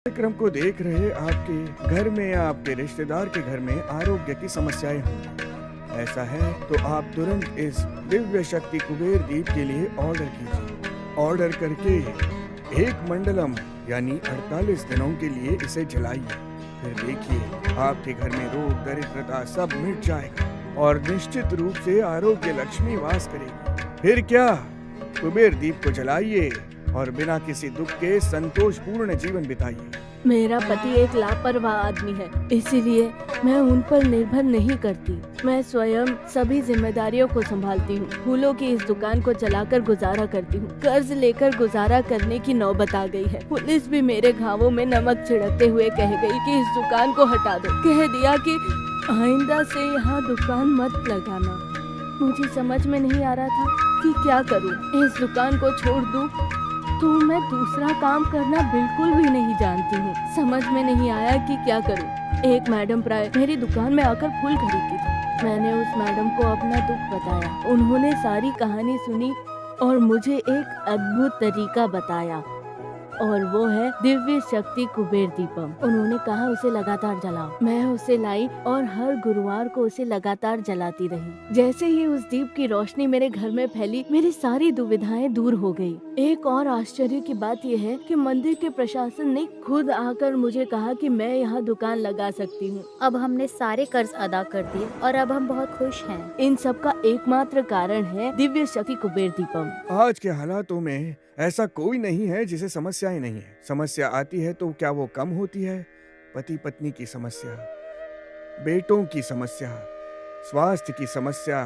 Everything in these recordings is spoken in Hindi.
कार्यक्रम को देख रहे आपके घर में या आपके रिश्तेदार के घर में आरोग्य की समस्याएं होंगी। ऐसा है तो आप तुरंत इस दिव्य शक्ति कुबेर दीप के लिए ऑर्डर कीजिए। ऑर्डर करके एक मंडलम यानी 48 दिनों के लिए इसे जलाइए। फिर देखिए आपके घर में रोग दरिद्रता सब मिट जाएगा और निश्चित रूप से आरोग्य लक्ष्मी वास करेगी। फिर क्या, कुबेर दीप को जलाइए और बिना किसी दुख के संतोषपूर्ण जीवन बिताइए। मेरा पति एक लापरवाह आदमी है, इसीलिए मैं उन पर निर्भर नहीं करती। मैं स्वयं सभी जिम्मेदारियों को संभालती हूँ। फूलों की इस दुकान को चलाकर गुजारा करती हूँ। कर्ज लेकर गुजारा करने की नौबत आ गई है। पुलिस भी मेरे घावों में नमक छिड़कते हुए कह गई कि इस दुकान को हटा दो। कह दिया कि आइंदा से यहाँ दुकान मत लगाना। मुझे समझ में नहीं आ रहा था कि क्या करूँ। इस दुकान को छोड़ दूँ तो मैं दूसरा काम करना बिल्कुल भी नहीं जानती हूँ। समझ में नहीं आया कि क्या करूँ। एक मैडम प्राय मेरी दुकान में आकर फूल खरीदती थी। मैंने उस मैडम को अपना दुख बताया। उन्होंने सारी कहानी सुनी और मुझे एक अद्भुत तरीका बताया, और वो है दिव्य शक्ति कुबेर दीपम। उन्होंने कहा उसे लगातार जलाओ। मैं उसे लाई और हर गुरुवार को उसे लगातार जलाती रही। जैसे ही उस दीप की रोशनी मेरे घर में फैली, मेरी सारी दुविधाएं दूर हो गई। एक और आश्चर्य की बात यह है कि मंदिर के प्रशासन ने खुद आकर मुझे कहा कि मैं यहाँ दुकान लगा सकती हूँ। अब हमने सारे कर्ज अदा कर दिए और अब हम बहुत खुश हैं। इन सब का एकमात्र कारण है दिव्य शक्ति कुबेर दीपम। आज के हालातों में ऐसा कोई नहीं है जिसे समस्याएं नहीं है। समस्या आती है तो क्या वो कम होती है? पति पत्नी की समस्या, बेटों की समस्या, स्वास्थ्य की समस्या,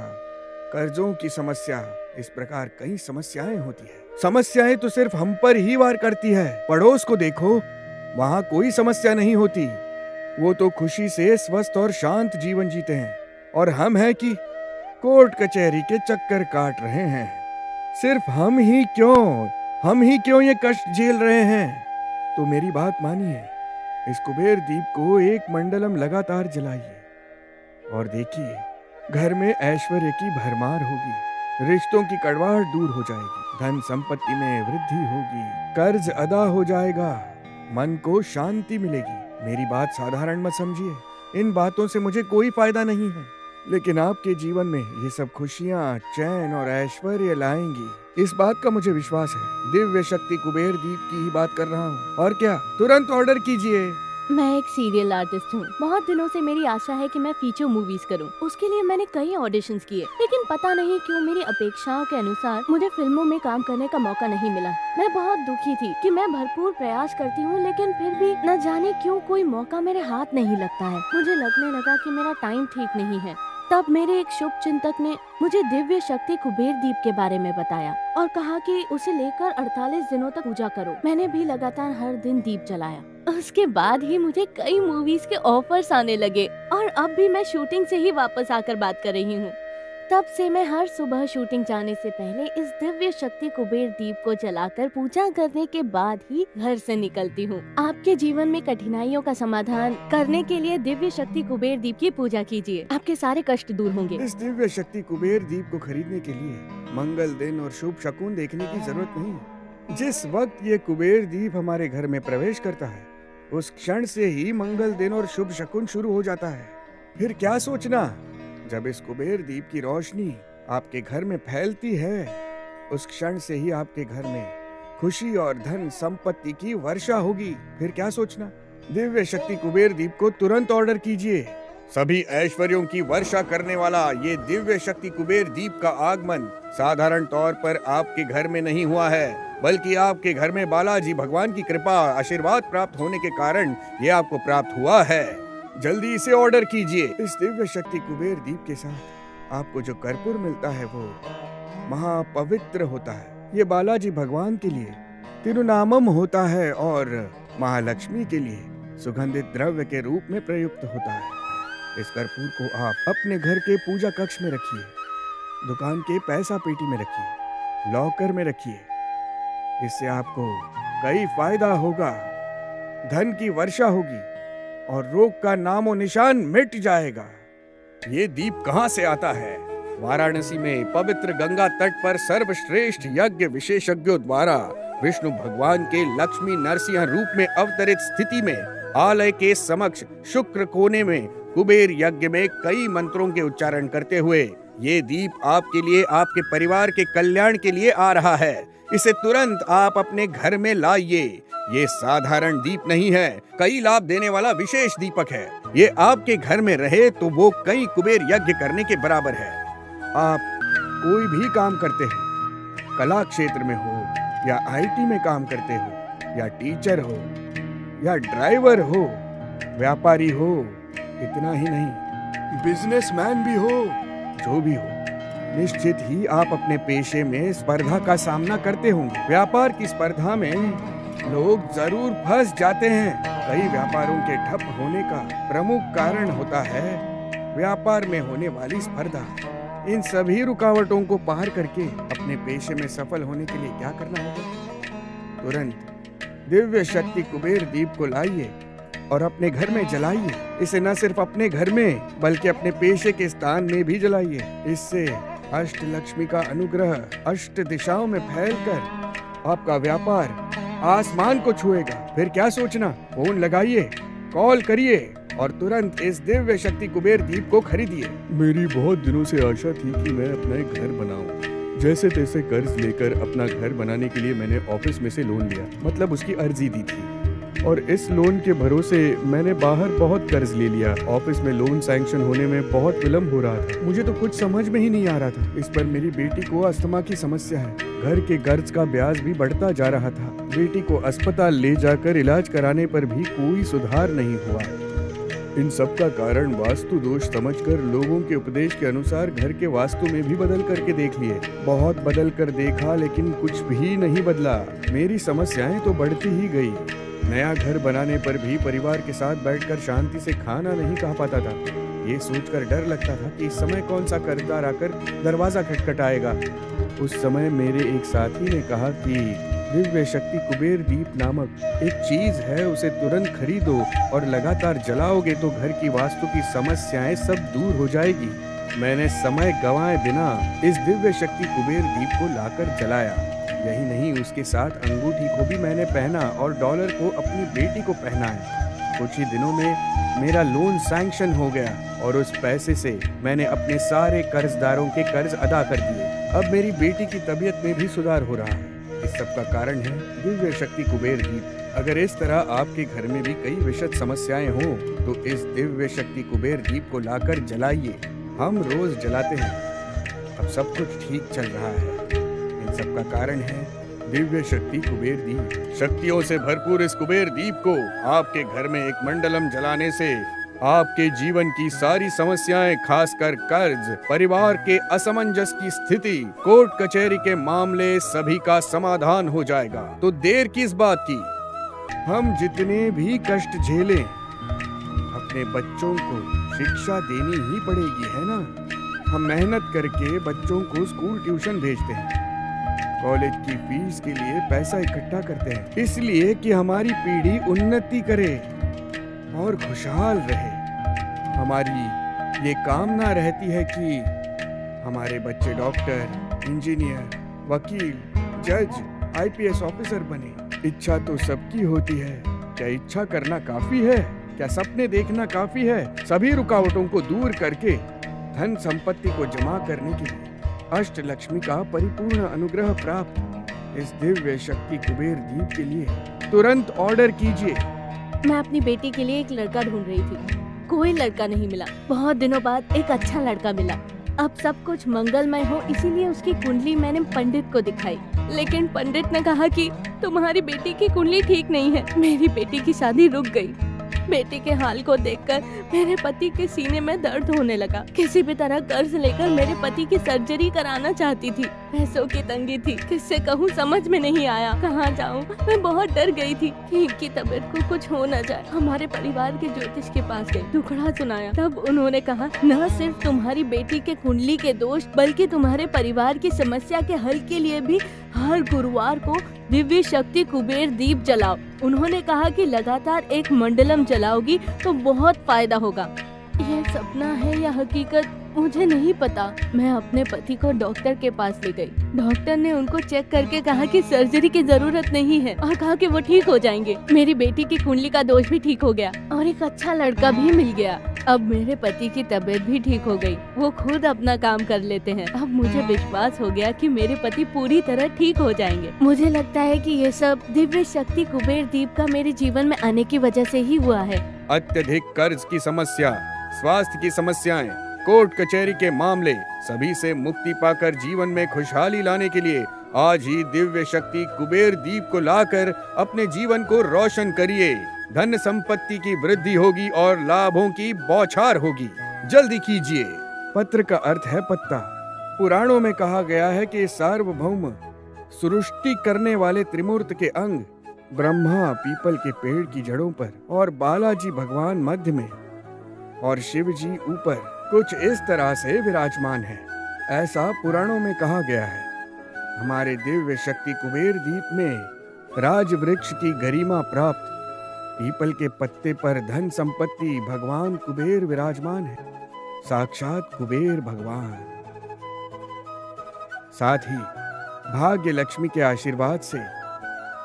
कर्जों की समस्या, इस प्रकार कई समस्याएं होती है। समस्याएं तो सिर्फ हम पर ही वार करती है। पड़ोस को देखो, वहाँ कोई समस्या नहीं होती। वो तो खुशी से स्वस्थ और शांत जीवन जीते हैं, और हम हैं कि कोर्ट कचहरी के चक्कर काट रहे हैं। सिर्फ हम ही क्यों ये कष्ट झेल रहे हैं? तो मेरी बात मानिए, इस कुबेर दीप को एक मंडलम लगातार जलाइए और देखिए घर में ऐश्वर्य की भरमार होगी, रिश्तों की कड़वाहट दूर हो जाएगी, धन संपत्ति में वृद्धि होगी, कर्ज अदा हो जाएगा, मन को शांति मिलेगी। मेरी बात साधारण मत समझिए, इन बातों से मुझे कोई फायदा नहीं है, लेकिन आपके जीवन में ये सब खुशियाँ, चैन और ऐश्वर्य लाएंगी, इस बात का मुझे विश्वास है। दिव्य शक्ति कुबेर दीप की ही बात कर रहा हूँ। और क्या, तुरंत ऑर्डर कीजिए। मैं एक सीरियल आर्टिस्ट हूँ। बहुत दिनों से मेरी आशा है कि मैं फीचर मूवीज करूँ। उसके लिए मैंने कई ऑडिशंस किए, लेकिन पता नहीं क्यों मेरी अपेक्षाओं के अनुसार मुझे फिल्मों में काम करने का मौका नहीं मिला। मैं बहुत दुखी थी कि मैं भरपूर प्रयास करती हूँ, लेकिन फिर भी न जाने क्यों कोई मौका मेरे हाथ नहीं लगता है। मुझे लगने लगा कि मेरा टाइम ठीक नहीं है। तब मेरे एक शुभ चिंतक ने मुझे दिव्य शक्ति कुबेर दीप के बारे में बताया और कहा कि उसे लेकर 48 दिनों तक पूजा करो। मैंने भी लगातार हर दिन दीप जलाया। उसके बाद ही मुझे कई मूवीज के ऑफर्स आने लगे और अब भी मैं शूटिंग से ही वापस आकर बात कर रही हूँ। तब से मैं हर सुबह शूटिंग जाने से पहले इस दिव्य शक्ति कुबेर दीप को जलाकर पूजा करने के बाद ही घर से निकलती हूँ। आपके जीवन में कठिनाइयों का समाधान करने के लिए दिव्य शक्ति कुबेर दीप की पूजा कीजिए। आपके सारे कष्ट दूर होंगे। इस दिव्य शक्ति कुबेर दीप को खरीदने के लिए मंगल दिन और शुभ शकुन देखने की जरूरत नहीं। जिस वक्त ये कुबेर दीप हमारे घर में प्रवेश करता है, उस क्षण से ही मंगल दिन और शुभ शकुन शुरू हो जाता है। फिर क्या सोचना, जब इस कुबेर दीप की रोशनी आपके घर में फैलती है, उस क्षण से ही आपके घर में खुशी और धन संपत्ति की वर्षा होगी। फिर क्या सोचना, दिव्य शक्ति कुबेर दीप को तुरंत ऑर्डर कीजिए। सभी ऐश्वर्यों की वर्षा करने वाला ये दिव्य शक्ति कुबेर दीप का आगमन साधारण तौर पर आपके घर में नहीं हुआ है, बल्कि आपके घर में बालाजी भगवान की कृपा आशीर्वाद प्राप्त होने के कारण ये आपको प्राप्त हुआ है। जल्दी इसे ऑर्डर कीजिए। इस दिव्य शक्ति कुबेर दीप के साथ आपको जो कर्पूर मिलता है वो महापवित्र होता है। ये बालाजी भगवान के लिए तिरुनामम होता है और महालक्ष्मी के लिए सुगंधित द्रव्य के रूप में प्रयुक्त होता है। इस कर्पूर को आप अपने घर के पूजा कक्ष में रखिए, दुकान के पैसा पेटी में रखिए, लॉकर में रखिए। इससे आपको कई फायदा होगा, धन की वर्षा होगी और रोग का नामो निशान मिट जाएगा। ये दीप कहाँ से आता है? वाराणसी में पवित्र गंगा तट पर सर्वश्रेष्ठ यज्ञ विशेषज्ञों द्वारा विष्णु भगवान के लक्ष्मी नरसिंह रूप में अवतरित स्थिति में आलय के समक्ष शुक्र कोने में कुबेर यज्ञ में कई मंत्रों के उच्चारण करते हुए ये दीप आपके लिए, आपके परिवार के कल्याण के लिए आ रहा है। इसे तुरंत आप अपने घर में लाइए। ये साधारण दीप नहीं है, कई लाभ देने वाला विशेष दीपक है। ये आपके घर में रहे तो वो कई कुबेर यज्ञ करने के बराबर है। आप कोई भी काम करते हैं, कला क्षेत्र में हो या आईटी में काम करते हो या टीचर हो या ड्राइवर हो, व्यापारी हो, इतना ही नहीं बिजनेसमैन भी हो, जो भी हो, निश्चित ही आप अपने पेशे में स्पर्धा का सामना करते होंगे। व्यापार की स्पर्धा में लोग जरूर फंस जाते हैं। कई व्यापारों के ठप होने का प्रमुख कारण होता है व्यापार में होने वाली स्पर्धा। इन सभी रुकावटों को पार करके अपने पेशे में सफल होने के लिए क्या करना होगा? तुरंत दिव्य शक्ति कुबेर दीप को लाइए और अपने घर में जलाइए। इसे न सिर्फ अपने घर में बल्कि अपने पेशे के स्थान में भी जलाइए। इससे अष्ट लक्ष्मी का अनुग्रह अष्ट दिशाओं में फैलकर आपका व्यापार आसमान को छुएगा। फिर क्या सोचना, फोन लगाइए, कॉल करिए और तुरंत इस दिव्य शक्ति कुबेर दीप को खरीदिए। मेरी बहुत दिनों से आशा थी कि मैं अपना एक घर बनाऊं। जैसे तैसे कर्ज लेकर अपना घर बनाने के लिए मैंने ऑफिस में से लोन लिया, मतलब उसकी अर्जी दी थी, और इस लोन के भरोसे मैंने बाहर बहुत कर्ज ले लिया। ऑफिस में लोन सैंक्शन होने में बहुत विलम्ब हो रहा था। मुझे तो कुछ समझ में ही नहीं आ रहा था। इस पर मेरी बेटी को अस्थमा की समस्या है। घर के कर्ज का ब्याज भी बढ़ता जा रहा था। बेटी को अस्पताल ले जाकर इलाज कराने पर भी कोई सुधार नहीं हुआ। इन सब का कारण वास्तु दोष समझकर लोगों के उपदेश के अनुसार घर के वास्तु में भी बदल करके देख लिए। बहुत बदल कर देखा लेकिन कुछ भी नहीं बदला। मेरी समस्याएं तो बढ़ती ही गई। नया घर बनाने पर भी परिवार के साथ बैठकर शांति से खाना नहीं खा पाता था। ये सोचकर डर लगता था कि इस समय कौन सा कर्जदार आकर दरवाजा खटखटाएगा। उस समय मेरे एक साथी ने कहा कि दिव्य शक्ति कुबेर दीप नामक एक चीज है, उसे तुरंत खरीदो और लगातार जलाओगे तो घर की वास्तु की समस्याएं सब दूर हो जाएगी। मैंने समय गंवाए बिना इस दिव्य शक्ति कुबेर दीप को लाकर जलाया। यही नहीं, उसके साथ अंगूठी को भी मैंने पहना और डॉलर को अपनी बेटी को पहनाया। कुछ ही दिनों में मेरा लोन सैंक्शन हो गया और उस पैसे से मैंने अपने सारे कर्जदारों के कर्ज अदा कर दिए। अब मेरी बेटी की तबीयत में भी सुधार हो रहा है। इस सब का कारण है दिव्य शक्ति कुबेर दीप। अगर इस तरह आपके घर में भी कई विशद समस्याएं हों तो इस दिव्य शक्ति कुबेर दीप को लाकर जलाइए। हम रोज जलाते हैं, अब सब कुछ ठीक चल रहा है। इन सब का कारण है दिव्य शक्ति कुबेर दीप। शक्तियों से भरपूर इस कुबेर दीप को आपके घर में एक मंडलम जलाने से आपके जीवन की सारी समस्याएं, खासकर कर्ज, परिवार के असमंजस की स्थिति, कोर्ट कचहरी के मामले, सभी का समाधान हो जाएगा। तो देर किस बात की? हम जितने भी कष्ट झेलें, अपने बच्चों को शिक्षा देनी ही पड़ेगी, है ना? हम मेहनत करके बच्चों को स्कूल ट्यूशन भेजते हैं, कॉलेज की फीस के लिए पैसा इकट्ठा करते हैं, इसलिए कि हमारी पीढ़ी उन्नति करे और खुशहाल रहे। हमारी ये कामना रहती है कि हमारे बच्चे डॉक्टर, इंजीनियर, वकील, जज, आईपीएस ऑफिसर बने। इच्छा तो सबकी होती है। क्या इच्छा करना काफी है? क्या सपने देखना काफी है? सभी रुकावटों को दूर करके धन संपत्ति को जमा करने के लिए अष्ट लक्ष्मी का परिपूर्ण अनुग्रह प्राप्त इस दिव्य शक्ति कुबेर दीप के लिए तुरंत ऑर्डर कीजिए। मैं अपनी बेटी के लिए एक लड़का ढूंढ रही थी, कोई लड़का नहीं मिला। बहुत दिनों बाद एक अच्छा लड़का मिला। अब सब कुछ मंगलमय हो इसीलिए उसकी कुंडली मैंने पंडित को दिखाई, लेकिन पंडित ने कहा कि तुम्हारी बेटी की कुंडली ठीक नहीं है। मेरी बेटी की शादी रुक गई। बेटी के हाल को देखकर मेरे पति के सीने में दर्द होने लगा। किसी भी तरह कर्ज लेकर मेरे पति की सर्जरी कराना चाहती थी। पैसों की तंगी थी, किससे कहूँ समझ में नहीं आया, कहाँ जाऊँ। मैं बहुत डर गई थी कि इनकी तबीयत को कुछ हो न जाए। हमारे परिवार के ज्योतिष के पास गई, दुखड़ा सुनाया। तब उन्होंने कहा न सिर्फ तुम्हारी बेटी के कुंडली के दोष बल्कि तुम्हारे परिवार की समस्या के हल के लिए भी हर गुरुवार को दिव्य शक्ति कुबेर दीप जलाओ। उन्होंने कहा कि लगातार एक मंडलम जलाओगी तो बहुत फायदा होगा। यह सपना है या हकीकत मुझे नहीं पता। मैं अपने पति को डॉक्टर के पास ले गई। डॉक्टर ने उनको चेक करके कहा कि सर्जरी की जरूरत नहीं है और कहा कि वो ठीक हो जाएंगे। मेरी बेटी की कुंडली का दोष भी ठीक हो गया और एक अच्छा लड़का भी मिल गया। अब मेरे पति की तबीयत भी ठीक हो गई। वो खुद अपना काम कर लेते हैं। अब मुझे विश्वास हो गया कि मेरे पति पूरी तरह ठीक हो जाएंगे। मुझे लगता है कि ये सब दिव्य शक्ति कुबेर दीप का मेरे जीवन में आने की वजह से ही हुआ है। अत्यधिक कर्ज की समस्या, स्वास्थ्य की समस्याएं, कोर्ट कचहरी के मामले, सभी से मुक्ति पाकर जीवन में खुशहाली लाने के लिए आज ही दिव्य शक्ति कुबेर दीप को लाकर अपने जीवन को रोशन करिए। धन संपत्ति की वृद्धि होगी और लाभों की बौछार होगी। जल्दी कीजिए। पत्र का अर्थ है पत्ता। पुराणों में कहा गया है कि सार्वभौम सृष्टि करने वाले त्रिमूर्त के अंग ब्रह्मा पीपल के पेड़ की जड़ों पर और बालाजी भगवान मध्य में और शिव जी ऊपर कुछ इस तरह से विराजमान है। ऐसा पुराणों में कहा गया है। हमारे दिव्य शक्ति कुबेर दीप में राज वृक्ष की गरिमा प्राप्त पीपल के पत्ते पर धन संपत्ति भगवान कुबेर विराजमान है, साक्षात कुबेर भगवान। साथ ही भाग्य लक्ष्मी के आशीर्वाद से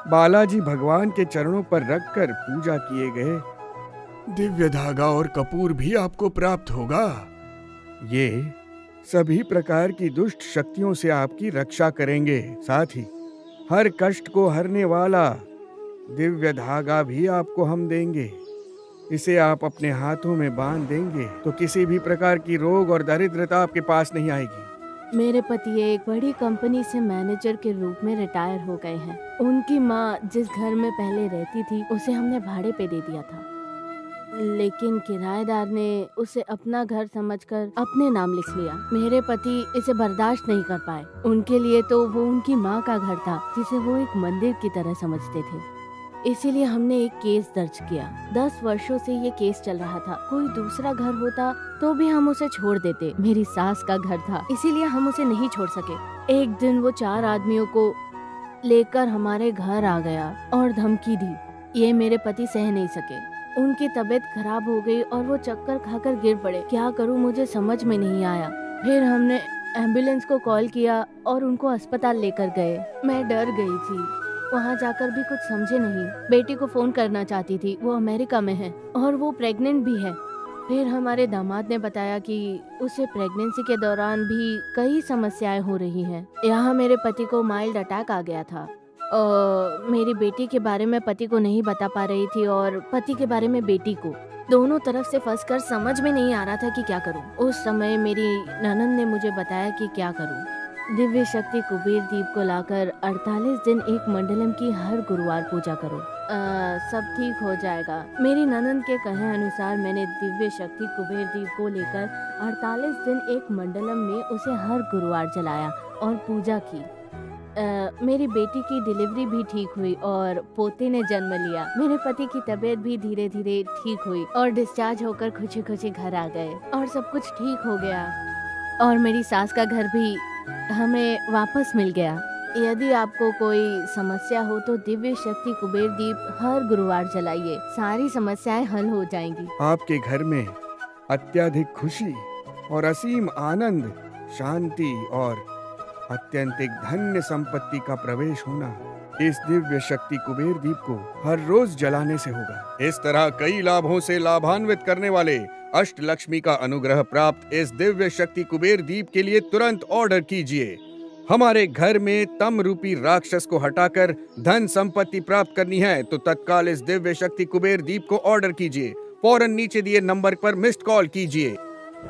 बालाजी भगवान के चरणों पर रखकर पूजा किए गए दिव्य धागा और कपूर भी आपको प्राप्त होगा। ये सभी प्रकार की दुष्ट शक्तियों से आपकी रक्षा करेंगे। साथ ही हर कष्ट को हरने वाला दिव्य धागा भी आपको हम देंगे। इसे आप अपने हाथों में बांध देंगे तो किसी भी प्रकार की रोग और दरिद्रता आपके पास नहीं आएगी। मेरे पति एक बड़ी कंपनी से मैनेजर के रूप में रिटायर हो गए हैं। उनकी माँ जिस घर में पहले रहती थी उसे हमने भाड़े पे दे दिया था, लेकिन किराएदार ने उसे अपना घर समझकर अपने नाम लिख लिया। मेरे पति इसे बर्दाश्त नहीं कर पाए। उनके लिए तो वो उनकी माँ का घर था जिसे वो एक मंदिर की तरह समझते थे। इसीलिए हमने एक केस दर्ज किया। 10 वर्षों से ये केस चल रहा था। कोई दूसरा घर होता तो भी हम उसे छोड़ देते। मेरी सास का घर था, इसीलिए हम उसे नहीं छोड़ सके। एक दिन वो 4 आदमियों को लेकर हमारे घर आ गया और धमकी दी। ये मेरे पति सह नहीं सके। उनकी तबीयत खराब हो गई और वो चक्कर खाकर गिर पड़े। क्या करूं मुझे समझ में नहीं आया। फिर हमने एम्बुलेंस को कॉल किया और उनको अस्पताल लेकर गए। मैं डर गई थी। वहाँ जाकर भी कुछ समझे नहीं। बेटी को फोन करना चाहती थी, वो अमेरिका में है और वो प्रेग्नेंट भी है। फिर हमारे दामाद ने बताया कि उसे प्रेगनेंसी के दौरान भी कई समस्याएं हो रही हैं। यहाँ मेरे पति को माइल्ड अटैक आ गया था। मेरी बेटी के बारे में पति को नहीं बता पा रही थी और पति के बारे में बेटी को। दोनों तरफ से फंसकर समझ में नहीं आ रहा था कि क्या करूं। उस समय मेरी ननद ने मुझे बताया कि क्या करूं। दिव्य शक्ति कुबेर दीप को लाकर 48 दिन एक मंडलम की हर गुरुवार पूजा करो। सब ठीक हो जाएगा। मेरी ननद के कहे अनुसार मैंने दिव्य शक्ति कुबेर दीप को लेकर 48 दिन एक मंडलम में उसे हर गुरुवार जलाया और पूजा की। मेरी बेटी की डिलीवरी भी ठीक हुई और पोते ने जन्म लिया। मेरे पति की तबीयत भी धीरे धीरे ठीक हुई और डिस्चार्ज होकर खुशी खुशी घर आ गए और सब कुछ ठीक हो गया। और मेरी सास का घर भी हमें वापस मिल गया। यदि आपको कोई समस्या हो तो दिव्य शक्ति कुबेर दीप हर गुरुवार जलाइए, सारी समस्याएं हल हो जाएंगी। आपके घर में अत्यधिक खुशी और असीम आनंद, शांति और अत्यंतिक धन्य संपत्ति का प्रवेश होना इस दिव्य शक्ति कुबेर दीप को हर रोज जलाने से होगा। इस तरह कई लाभों से लाभान्वित करने वाले अष्ट लक्ष्मी का अनुग्रह प्राप्त इस दिव्य शक्ति कुबेर दीप के लिए तुरंत ऑर्डर कीजिए। हमारे घर में तम रूपी राक्षस को हटाकर धन संपत्ति प्राप्त करनी है तो तत्काल इस दिव्य शक्ति कुबेर दीप को ऑर्डर कीजिए। फौरन नीचे दिए नंबर पर मिस्ड कॉल कीजिए।